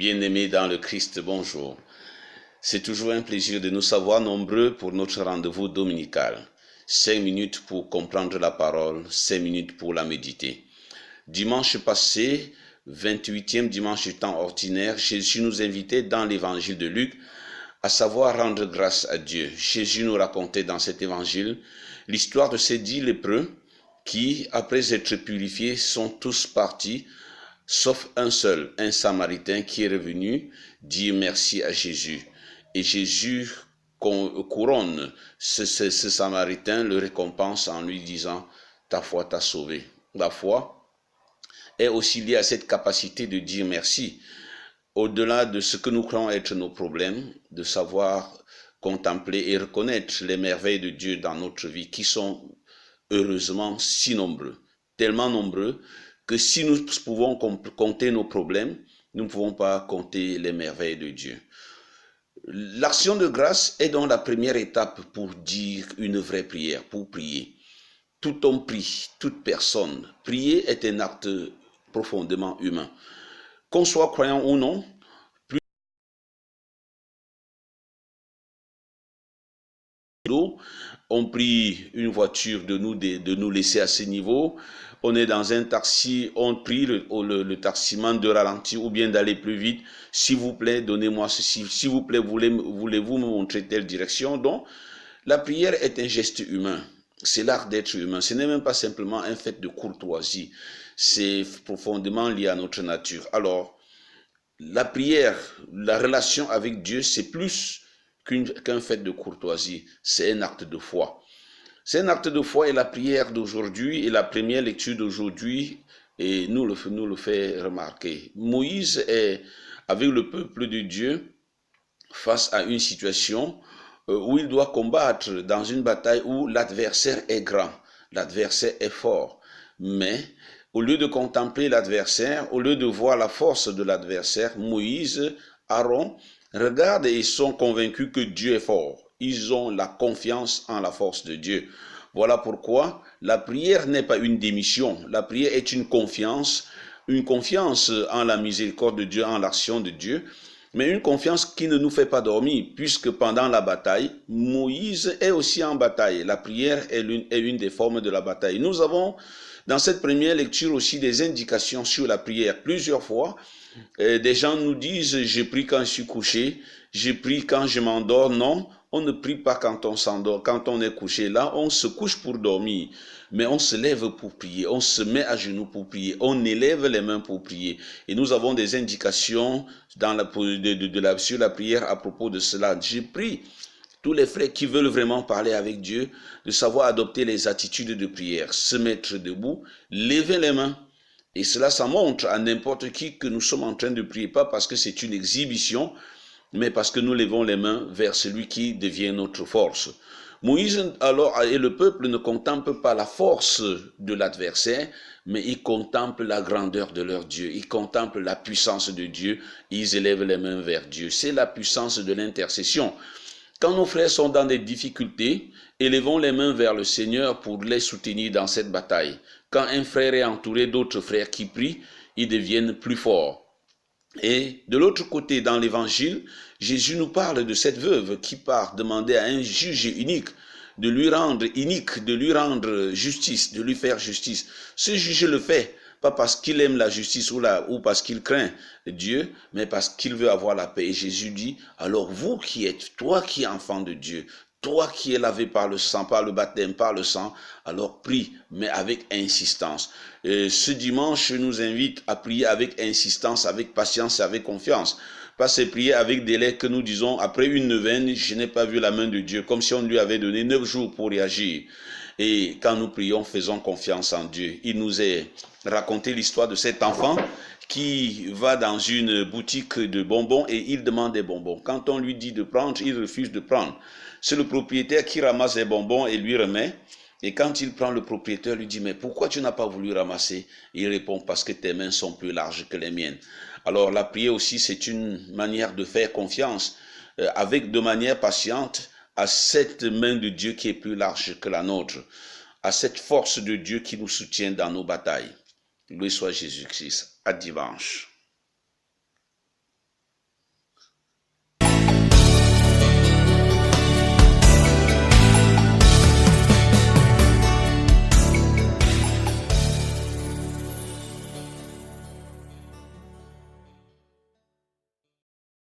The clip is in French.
Bien-aimés dans le Christ, bonjour. C'est toujours un plaisir de nous savoir nombreux pour notre rendez-vous dominical. 5 minutes pour comprendre la parole, 5 minutes pour la méditer. Dimanche passé, 28e dimanche du temps ordinaire, Jésus nous invitait dans l'évangile de Luc à savoir rendre grâce à Dieu. Jésus nous racontait dans cet évangile l'histoire de ces 10 lépreux qui, après être purifiés, sont tous partis, sauf un seul, un Samaritain qui est revenu dire merci à Jésus. Et Jésus couronne ce Samaritain, le récompense en lui disant « Ta foi t'a sauvé ». La foi est aussi liée à cette capacité de dire merci. Au-delà de ce que nous croyons être nos problèmes, de savoir contempler et reconnaître les merveilles de Dieu dans notre vie qui sont heureusement si nombreux, tellement nombreux que si nous pouvons compter nos problèmes, nous ne pouvons pas compter les merveilles de Dieu. L'action de grâce est donc la première étape pour dire une vraie prière, pour prier. Tout homme prie, toute personne. Prier est un acte profondément humain. Qu'on soit croyant ou non, on prie une voiture de nous laisser à ce niveau. On est dans un taxi, on prie le taximan de ralentir ou bien d'aller plus vite. S'il vous plaît, donnez-moi ceci. S'il vous plaît, voulez-vous me montrer telle direction? Donc, la prière est un geste humain. C'est l'art d'être humain. Ce n'est même pas simplement un fait de courtoisie. C'est profondément lié à notre nature. Alors, la prière, la relation avec Dieu, c'est plus qu'un fait de courtoisie. C'est un acte de foi. C'est un acte de foi et la prière d'aujourd'hui et la première lecture d'aujourd'hui nous le fait remarquer. Moïse est avec le peuple de Dieu face à une situation où il doit combattre dans une bataille où l'adversaire est grand, l'adversaire est fort. Mais au lieu de contempler l'adversaire, au lieu de voir la force de l'adversaire, Moïse, Aaron regardent et sont convaincus que Dieu est fort. Ils ont la confiance en la force de Dieu. Voilà pourquoi la prière n'est pas une démission. La prière est une confiance en la miséricorde de Dieu, en l'action de Dieu, mais une confiance qui ne nous fait pas dormir, puisque pendant la bataille, Moïse est aussi en bataille. La prière est une des formes de la bataille. Nous avons dans cette première lecture aussi des indications sur la prière. Plusieurs fois, des gens nous disent « je prie quand je suis couché »,« je prie quand je m'endors ». Non, on ne prie pas quand on s'endort, quand on est couché. Là, on se couche pour dormir, mais on se lève pour prier, on se met à genoux pour prier, on élève les mains pour prier. Et nous avons des indications sur la prière à propos de cela. Je prie tous les frères qui veulent vraiment parler avec Dieu, de savoir adopter les attitudes de prière, se mettre debout, lever les mains. Et cela, ça montre à n'importe qui que nous sommes en train de prier, pas parce que c'est une exhibition, mais parce que nous levons les mains vers celui qui devient notre force. Moïse alors et le peuple ne contemplent pas la force de l'adversaire, mais ils contemplent la grandeur de leur Dieu, ils contemplent la puissance de Dieu, ils élèvent les mains vers Dieu. C'est la puissance de l'intercession. Quand nos frères sont dans des difficultés, élevons les mains vers le Seigneur pour les soutenir dans cette bataille. Quand un frère est entouré d'autres frères qui prient, ils deviennent plus forts. Et de l'autre côté, dans l'évangile, Jésus nous parle de cette veuve qui part demander à un juge unique de lui rendre justice, de lui faire justice. Ce juge le fait, pas parce qu'il aime la justice ou parce qu'il craint Dieu, mais parce qu'il veut avoir la paix. Et Jésus dit, alors vous qui êtes, toi qui es enfant de Dieu, toi qui es lavé par le sang, par le baptême, par le sang, alors prie, mais avec insistance. Ce dimanche, je nous invite à prier avec insistance, avec patience et avec confiance. Pas se prier avec délai que nous disons, après une neuvaine, je n'ai pas vu la main de Dieu, comme si on lui avait donné 9 jours pour réagir. Et quand nous prions, faisons confiance en Dieu. Il nous est raconté l'histoire de cet enfant qui va dans une boutique de bonbons et il demande des bonbons. Quand on lui dit de prendre, il refuse de prendre. C'est le propriétaire qui ramasse les bonbons et lui remet. Et quand il prend, le propriétaire lui dit, mais pourquoi tu n'as pas voulu ramasser? Il répond, parce que tes mains sont plus larges que les miennes. Alors la prière aussi, c'est une manière de faire confiance de manière patiente à cette main de Dieu qui est plus large que la nôtre, à cette force de Dieu qui nous soutient dans nos batailles. Loué soit Jésus-Christ. À dimanche.